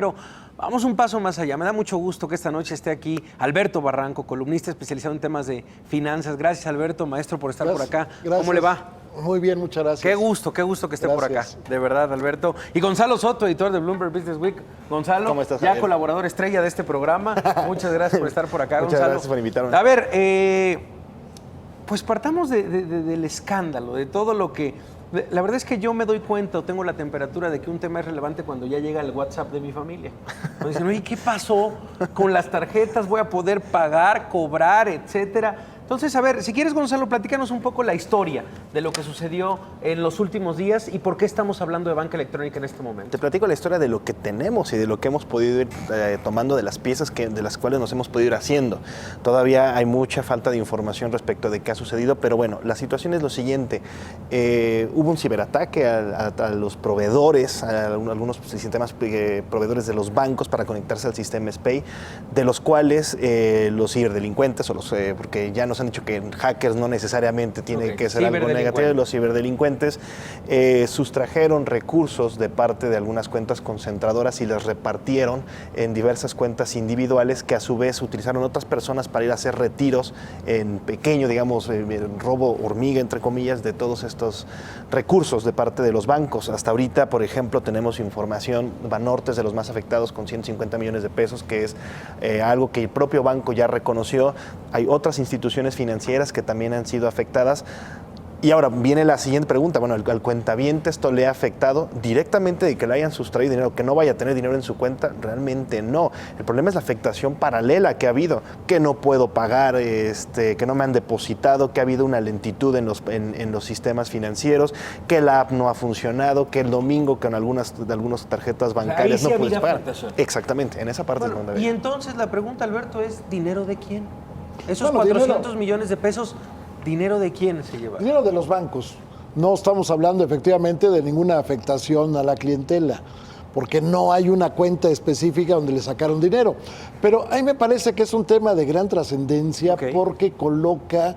Pero vamos un paso más allá. Me da mucho gusto que esta noche esté aquí Alberto Barranco, columnista especializado en temas de finanzas. Gracias, Alberto, maestro, por estar por acá. Gracias. ¿Cómo le va? Muy bien, muchas gracias. Qué gusto que esté por acá. De verdad, Alberto. Y Gonzalo Soto, editor de Bloomberg Business Week. Gonzalo, ¿cómo estás, ya Javier? colaborador estrella de este programa. Muchas gracias por estar por acá, Muchas Gonzalo. gracias por invitarme. A ver, pues partamos del escándalo, de todo lo que... La verdad es que yo me doy cuenta o tengo la temperatura de que un tema es relevante cuando ya llega el WhatsApp de mi familia. Me dicen, oye, ¿qué pasó con las tarjetas? ¿Voy a poder pagar, cobrar, etcétera? Entonces, a ver, si quieres, Gonzalo, platícanos un poco la historia de lo que sucedió en los últimos días y por qué estamos hablando de banca electrónica en este momento. Te platico la historia de lo que tenemos y de lo que hemos podido ir tomando de las piezas de las cuales nos hemos podido ir haciendo. Todavía hay mucha falta de información respecto de qué ha sucedido, pero bueno, la situación es lo siguiente. Hubo un ciberataque a los proveedores, a algunos sistemas proveedores de los bancos para conectarse al sistema SPEI, de los cuales los ciberdelincuentes, porque ya nos han dicho que hackers no necesariamente tiene que ser algo negativo, los ciberdelincuentes sustrajeron recursos de parte de algunas cuentas concentradoras y las repartieron en diversas cuentas individuales que a su vez utilizaron otras personas para ir a hacer retiros en pequeño, digamos, robo hormiga, entre comillas, de todos estos recursos de parte de los bancos. Hasta ahorita, por ejemplo, tenemos información, Banorte es de los más afectados con 150 millones de pesos, que es algo que el propio banco ya reconoció. Hay otras instituciones financieras que también han sido afectadas. Y ahora viene la siguiente pregunta. Bueno, al cuentaviente esto le ha afectado directamente de que le hayan sustraído dinero, que no vaya a tener dinero en su cuenta. Realmente no. El problema es la afectación paralela que ha habido, que no puedo pagar, que no me han depositado, que ha habido una lentitud en los sistemas financieros, que la app no ha funcionado, que el domingo con algunas tarjetas bancarias ahí sí no puedes pagar. Exactamente, en esa parte es donde y entonces la pregunta, Alberto, es ¿dinero de quién? Esos Bueno, 400 millones de pesos, ¿dinero de quién se lleva? Dinero de los bancos. No estamos hablando efectivamente de ninguna afectación a la clientela, porque no hay una cuenta específica donde le sacaron dinero. Pero a mí me parece que es un tema de gran trascendencia, porque coloca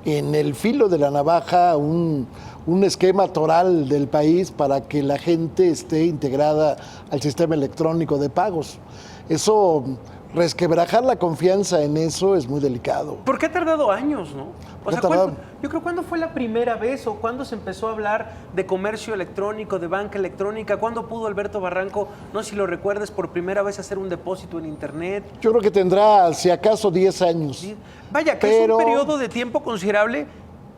en el filo de la navaja un esquema toral del país para que la gente esté integrada al sistema electrónico de pagos. Eso, resquebrajar la confianza en eso es muy delicado. ¿Por qué ha tardado años, no? O sea, yo creo, ¿cuándo fue la primera vez o cuándo se empezó a hablar de comercio electrónico, de banca electrónica? ¿Cuándo pudo Alberto Barranco, no sé si lo recuerdes, por primera vez hacer un depósito en Internet? Yo creo que tendrá, si acaso, 10 años. Sí. Vaya, que es un periodo de tiempo considerable,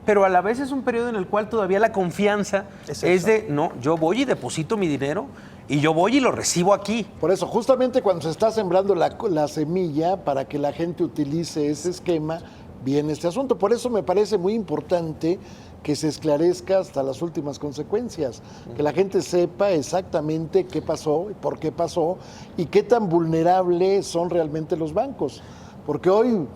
pero a la vez es un periodo en el cual todavía la confianza es de, no, yo voy y deposito mi dinero y yo voy y lo recibo aquí. Por eso, justamente cuando se está sembrando la semilla para que la gente utilice ese esquema, viene este asunto. Por eso me parece muy importante que se esclarezca hasta las últimas consecuencias, que la gente sepa exactamente qué pasó, por qué pasó y qué tan vulnerables son realmente los bancos. Porque hoy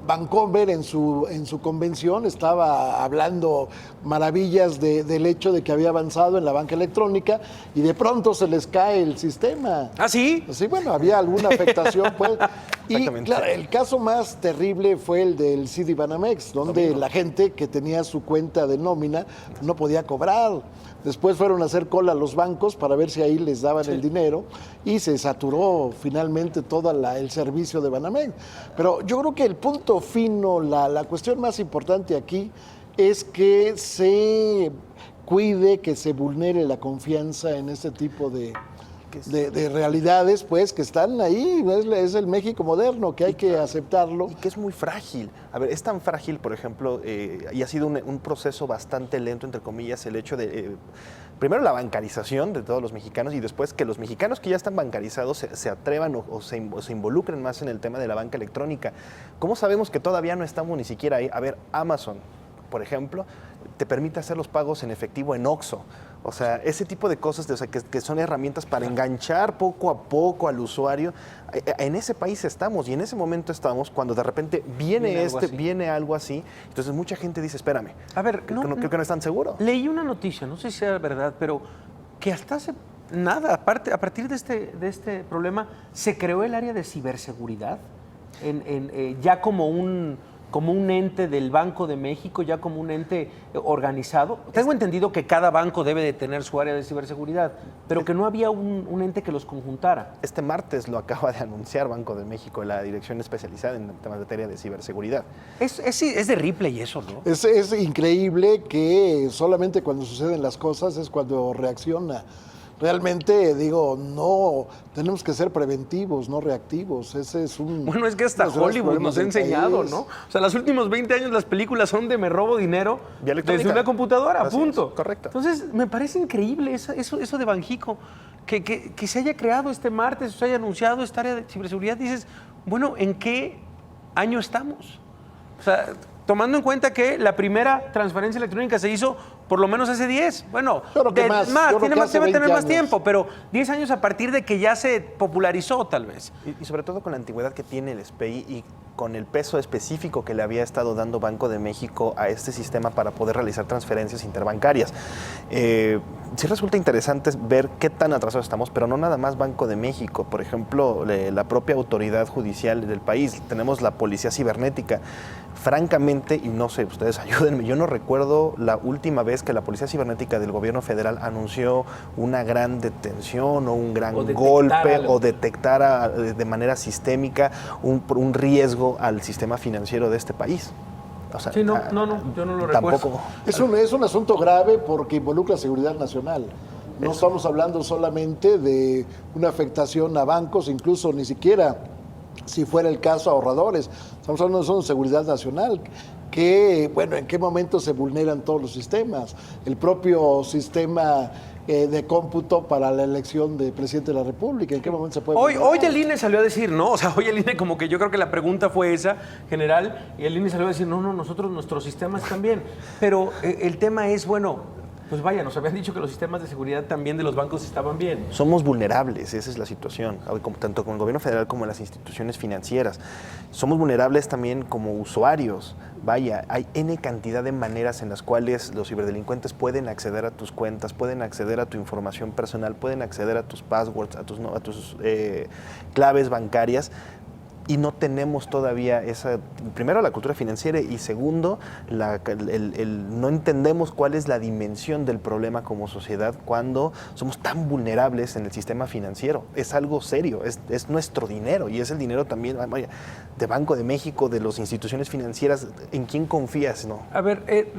Bancomer en su convención estaba hablando maravillas del hecho de que había avanzado en la banca electrónica y de pronto se les cae el sistema. ¿Ah, sí? Sí, bueno, había alguna afectación, pues. Y claro, el caso más terrible fue el del Citibanamex, donde la gente que tenía su cuenta de nómina no podía cobrar. Después fueron a hacer cola a los bancos para ver si ahí les daban el dinero y se saturó finalmente todo el servicio de Banamex. Pero yo creo que el punto fino, la cuestión más importante aquí es que se cuide, que se vulnere la confianza en este tipo de realidades, pues, que están ahí. Es el México moderno, que hay que aceptarlo. Y que es muy frágil. A ver, es tan frágil, por ejemplo, y ha sido un proceso bastante lento, entre comillas, el hecho de, primero, la bancarización de todos los mexicanos y después que los mexicanos que ya están bancarizados se atrevan o se involucren más en el tema de la banca electrónica. ¿Cómo sabemos que todavía no estamos ni siquiera ahí? A ver, Amazon, por ejemplo, te permite hacer los pagos en efectivo en Oxxo. O sea, ese tipo de cosas que son herramientas para enganchar poco a poco al usuario. En ese país estamos y en ese momento estamos cuando de repente viene algo así. Entonces mucha gente dice, espérame, a ver, creo que no es tan seguro. Leí una noticia, no sé si sea verdad, pero que hasta hace nada, a partir de este problema, se creó el área de ciberseguridad ya como como un ente del Banco de México, ya como un ente organizado. Tengo entendido que cada banco debe de tener su área de ciberseguridad, pero que no había un ente que los conjuntara. Este martes lo acaba de anunciar Banco de México, la dirección especializada en temas de materia de ciberseguridad. Es de Ripley eso, ¿no? Es increíble que solamente cuando suceden las cosas es cuando reacciona. Realmente, digo, no, tenemos que ser preventivos, no reactivos. Ese es un... Bueno, es que hasta Hollywood nos ha enseñado, ¿no? O sea, los últimos 20 años las películas son de me robo dinero desde una computadora, Así punto. es, correcto. Entonces, me parece increíble eso de Banjico, que se haya creado este martes, se haya anunciado esta área de ciberseguridad. Dices, bueno, ¿en qué año estamos? O sea, tomando en cuenta que la primera transferencia electrónica se hizo por lo menos hace 10. Bueno, debe tener más tiempo, pero 10 años a partir de que ya se popularizó, tal vez. Y sobre todo con la antigüedad que tiene el SPEI y con el peso específico que le había estado dando Banco de México a este sistema para poder realizar transferencias interbancarias. Sí resulta interesante ver qué tan atrasados estamos, pero no nada más Banco de México. Por ejemplo, la propia autoridad judicial del país, tenemos la policía cibernética. Francamente, y no sé, ustedes ayúdenme, yo no recuerdo la última vez que la Policía Cibernética del Gobierno Federal anunció una gran detención o un gran golpe o detectara de manera sistémica un riesgo al sistema financiero de este país. O sea, sí, no, yo no lo recuerdo. Es un asunto grave porque involucra seguridad nacional. No estamos hablando solamente de una afectación a bancos, incluso ni siquiera, si fuera el caso, ahorradores. Estamos hablando de seguridad nacional, que, bueno, ¿en qué momento se vulneran todos los sistemas? El propio sistema de cómputo para la elección de presidente de la República, ¿en qué momento se puede vulnerar? Hoy el INE salió a decir, ¿no? O sea, hoy el INE como que yo creo que la pregunta fue esa, general, y el INE salió a decir, no, nuestros sistemas también. Pero el tema es, bueno, pues vaya, nos habían dicho que los sistemas de seguridad también de los bancos estaban bien. Somos vulnerables, esa es la situación, tanto con el gobierno federal como las instituciones financieras. Somos vulnerables también como usuarios. Vaya, hay N cantidad de maneras en las cuales los ciberdelincuentes pueden acceder a tus cuentas, pueden acceder a tu información personal, pueden acceder a tus passwords, a tus claves bancarias. Y no tenemos todavía primero, la cultura financiera y segundo, no entendemos cuál es la dimensión del problema como sociedad cuando somos tan vulnerables en el sistema financiero. Es algo serio, es nuestro dinero y es el dinero también, vaya, de Banco de México, de las instituciones financieras. ¿En quién confías? ¿No? A ver,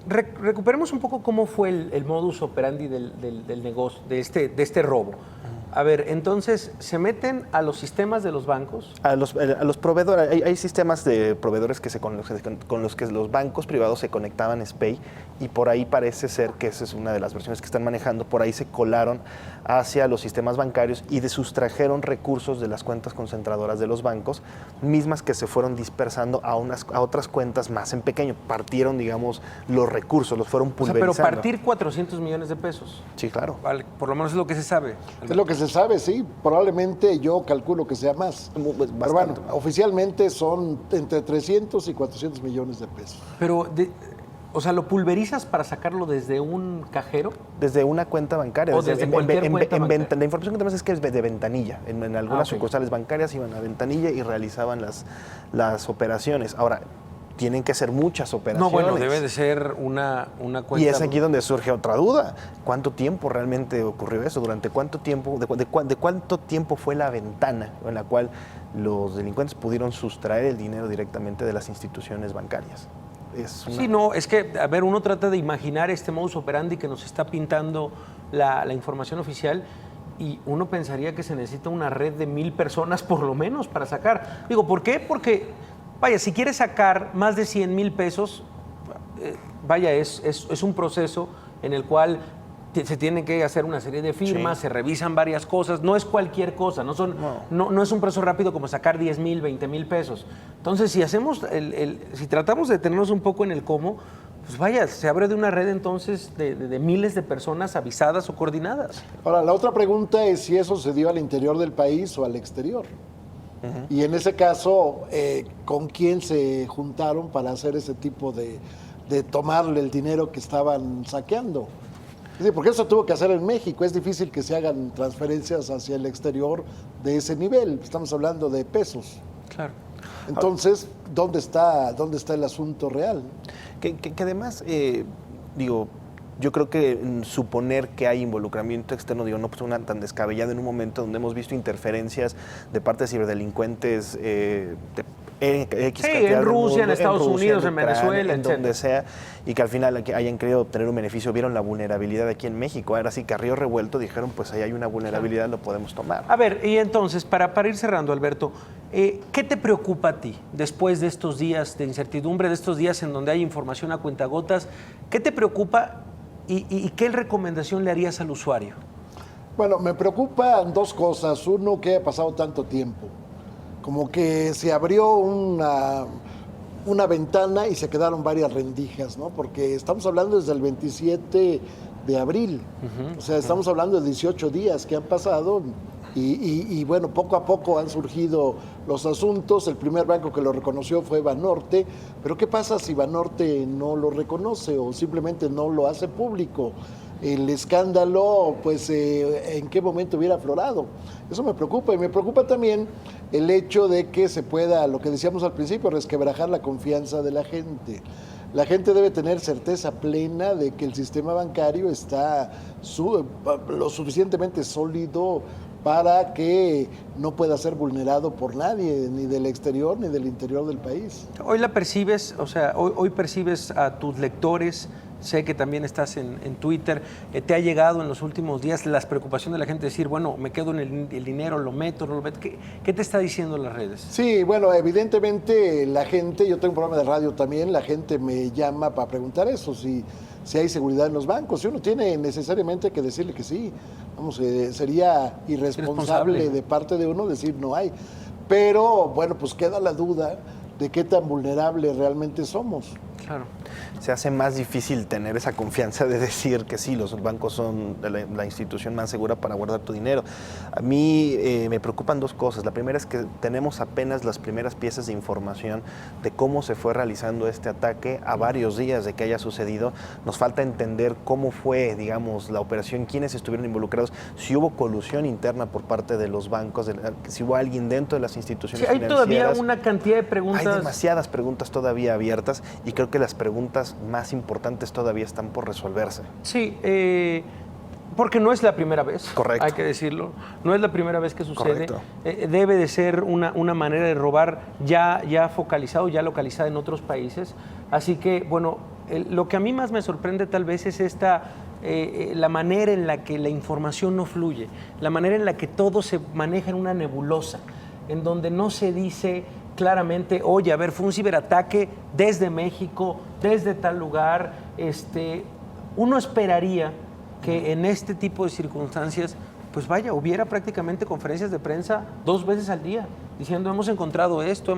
recuperemos un poco cómo fue el modus operandi del negocio, de este robo. A ver, entonces, ¿se meten a los sistemas de los bancos? A los proveedores, hay sistemas de proveedores con los que los bancos privados se conectaban SPEI y por ahí parece ser que esa es una de las versiones que están manejando, por ahí se colaron hacia los sistemas bancarios y sustrajeron recursos de las cuentas concentradoras de los bancos, mismas que se fueron dispersando a otras cuentas más en pequeño. Partieron, digamos, los recursos, los fueron pulverizando. O sea, pero partir 400 millones de pesos. Sí, claro. Vale, por lo menos es lo que se sabe. Es lo que se sabe, sí. Probablemente yo calculo que sea más. Pero bueno, oficialmente son entre 300 y 400 millones de pesos. Pero, o sea, ¿lo pulverizas para sacarlo desde un cajero? Desde una cuenta bancaria. O desde cualquier cuenta bancaria. La información que tenemos es que es de ventanilla. En algunas sucursales bancarias iban a ventanilla y realizaban las operaciones. Ahora, tienen que ser muchas operaciones. No, bueno, debe de ser una cuenta. Y es aquí donde surge otra duda. ¿Cuánto tiempo realmente ocurrió eso? ¿Durante cuánto tiempo? ¿De cuánto tiempo fue la ventana en la cual los delincuentes pudieron sustraer el dinero directamente de las instituciones bancarias? Sí, no, es que, a ver, uno trata de imaginar este modus operandi que nos está pintando la información oficial y uno pensaría que se necesita una red de 1,000 personas por lo menos para sacar. Digo, ¿por qué? Porque, vaya, si quieres sacar más de 100,000 pesos, vaya, es un proceso en el cual se tiene que hacer una serie de firmas, se revisan varias cosas, no es cualquier cosa, no es un proceso rápido como sacar 10,000, 20,000 pesos. Entonces, si hacemos si tratamos de detenernos un poco en el cómo, pues vaya, se abre de una red entonces de miles de personas avisadas o coordinadas. Ahora, la otra pregunta es si eso se dio al interior del país o al exterior. Y en ese caso, ¿con quién se juntaron para hacer ese tipo de tomarle el dinero que estaban saqueando? Sí, porque eso tuvo que hacer en México. Es difícil que se hagan transferencias hacia el exterior de ese nivel. Estamos hablando de pesos. Claro. Entonces, ¿dónde está el asunto real? Que además, digo, yo creo que suponer que hay involucramiento externo, digo, no pues una tan descabellada en un momento donde hemos visto interferencias de parte de ciberdelincuentes en Rusia, en Estados Unidos, en Venezuela, en donde sea, y que al final hayan querido obtener un beneficio, vieron la vulnerabilidad aquí en México. Ahora sí que a río revuelto dijeron, pues ahí hay una vulnerabilidad, lo podemos tomar. A ver, y entonces, para ir cerrando, Alberto, ¿qué te preocupa a ti después de estos días de incertidumbre, de estos días en donde hay información a cuentagotas? ¿Qué te preocupa y qué recomendación le harías al usuario? Bueno, me preocupan dos cosas. Uno, que ha pasado tanto tiempo. Como que se abrió una ventana y se quedaron varias rendijas, ¿no? Porque estamos hablando desde el 27 de abril. O sea, estamos hablando de 18 días que han pasado y bueno, poco a poco han surgido los asuntos. El primer banco que lo reconoció fue Banorte, pero ¿qué pasa si Banorte no lo reconoce o simplemente no lo hace público? El escándalo, pues, ¿en qué momento hubiera aflorado? Eso me preocupa, y me preocupa también el hecho de que se pueda, lo que decíamos al principio, resquebrajar la confianza de la gente. La gente debe tener certeza plena de que el sistema bancario está lo suficientemente sólido para que no pueda ser vulnerado por nadie, ni del exterior ni del interior del país. Hoy la percibes, o sea, hoy percibes a tus lectores. Sé que también estás en Twitter. ¿Te ha llegado en los últimos días la preocupación de la gente de decir, bueno, me quedo en el dinero, lo meto, no lo meto? ¿Qué te está diciendo las redes? Sí, bueno, evidentemente la gente, yo tengo un programa de radio también, la gente me llama para preguntar eso, si hay seguridad en los bancos. Si uno tiene necesariamente que decirle que sí, vamos, sería irresponsable de parte de uno decir no hay. Pero, bueno, pues queda la duda de qué tan vulnerable realmente somos. Claro. Se hace más difícil tener esa confianza de decir que sí, los bancos son la institución más segura para guardar tu dinero. A mí me preocupan dos cosas. La primera es que tenemos apenas las primeras piezas de información de cómo se fue realizando este ataque a varios días de que haya sucedido. Nos falta entender cómo fue, digamos, la operación, quiénes estuvieron involucrados, si hubo colusión interna por parte de los bancos, si hubo alguien dentro de las instituciones financieras. Hay todavía una cantidad de preguntas. Hay demasiadas preguntas todavía abiertas y creo que las preguntas más importantes todavía están por resolverse. Sí, porque no es la primera vez. Correcto. Hay que decirlo. No es la primera vez que sucede. Correcto. Debe de ser una manera de robar ya focalizado, ya localizada en otros países. Así que, bueno, lo que a mí más me sorprende tal vez es la manera en la que la información no fluye, la manera en la que todo se maneja en una nebulosa, en donde no se dice claramente, oye, a ver, fue un ciberataque desde México, desde tal lugar. Uno esperaría que en este tipo de circunstancias, pues vaya, hubiera prácticamente conferencias de prensa 2 veces al día, diciendo hemos encontrado esto,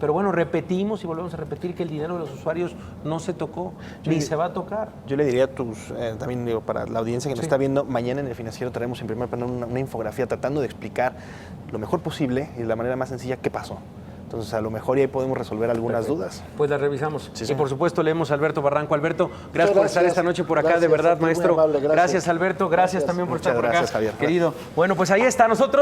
pero bueno, repetimos y volvemos a repetir que el dinero de los usuarios no se tocó, ni se va a tocar. Yo le diría a también digo, para la audiencia que nos está viendo, mañana en El Financiero traemos en primer plano una infografía tratando de explicar lo mejor posible y de la manera más sencilla qué pasó. Entonces, a lo mejor ahí podemos resolver algunas dudas. Pues las revisamos. Sí, y por supuesto leemos a Alberto Barranco. Alberto, gracias por estar esta noche por acá, gracias, de verdad, muy maestro. amable, gracias. Gracias, Alberto. Gracias también por Muchas estar por acá, gracias, Javier. querido. Bueno, pues ahí está. Nosotros